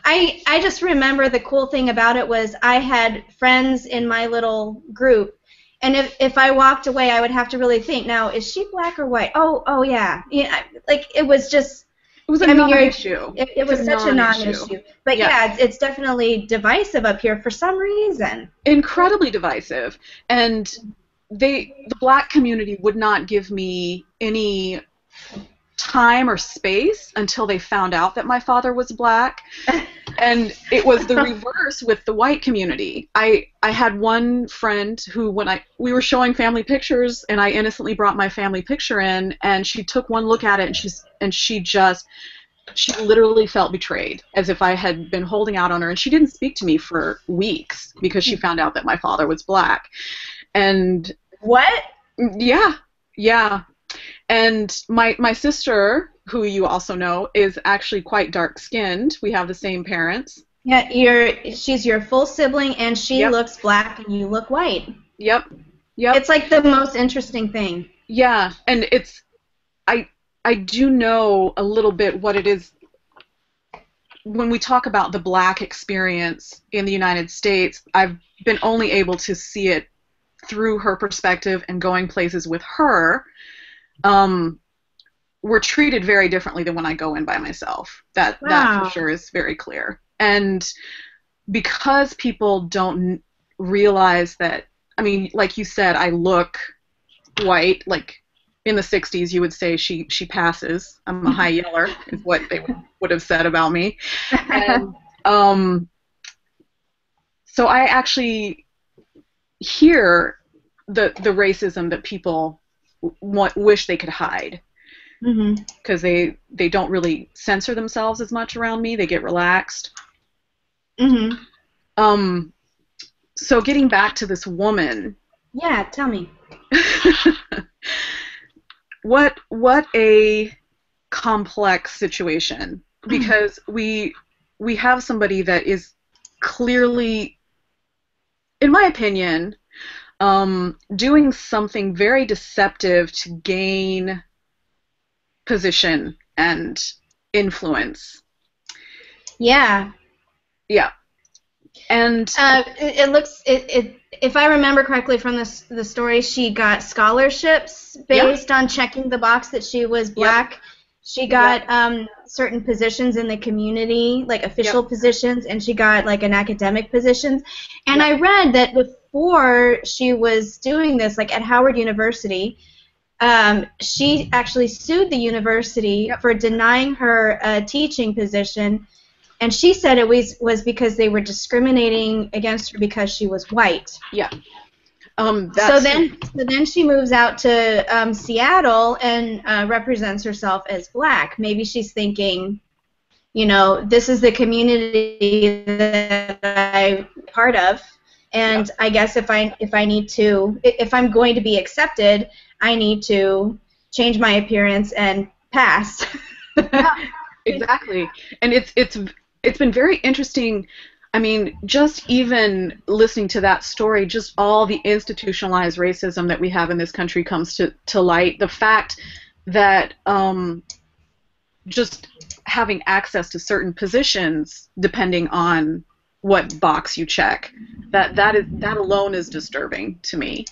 I just remember the cool thing about it was I had friends in my little group, and if I walked away, I would have to really think. Now, is she black or white? Oh yeah, yeah. Like it was just. It was a non-issue. It was such a non-issue. But yeah, it's definitely divisive up here for some reason. Incredibly divisive, and the black community would not give me any time or space until they found out that my father was black. And it was the reverse with the white community. I had one friend who, when we were showing family pictures, and I innocently brought my family picture in, and she took one look at it, and she literally felt betrayed, as if I had been holding out on her, and she didn't speak to me for weeks because she found out that my father was black. And what? Yeah. And my sister, who you also know, is actually quite dark-skinned. We have the same parents. Yeah, she's your full sibling, and she looks black, and you look white. Yep. It's like the most interesting thing. Yeah, and I do know a little bit what it is when we talk about the black experience in the United States. I've been only able to see it through her perspective and going places with her. We're treated very differently than when I go in by myself. That for sure is very clear. And because people don't realize that, I mean, like you said, I look white. Like in the 60s, you would say she passes. I'm a high yeller, is what they would have said about me. And so I actually hear the racism that people wish they could hide, because they don't really censor themselves as much around me. They get relaxed. So getting back to this woman. Yeah, tell me. What a complex situation, because we have somebody that is clearly, in my opinion, doing something very deceptive to gain position and influence. Yeah. And it looks, if I remember correctly from the story, she got scholarships based on checking the box that she was black. She got certain positions in the community, like official positions, and she got like an academic position. And I read that before she was doing this, like at Howard University, she actually sued the university for denying her a teaching position. And she said it was because they were discriminating against her because she was white. Yeah. So then she moves out to Seattle and represents herself as black. Maybe she's thinking, this is the community that I'm part of, and I guess if I'm going to be accepted, I need to change my appearance and pass. Exactly. And it's been very interesting. I mean, just even listening to that story, just all the institutionalized racism that we have in this country comes to light. The fact that just having access to certain positions, depending on what box you check, that alone is disturbing to me.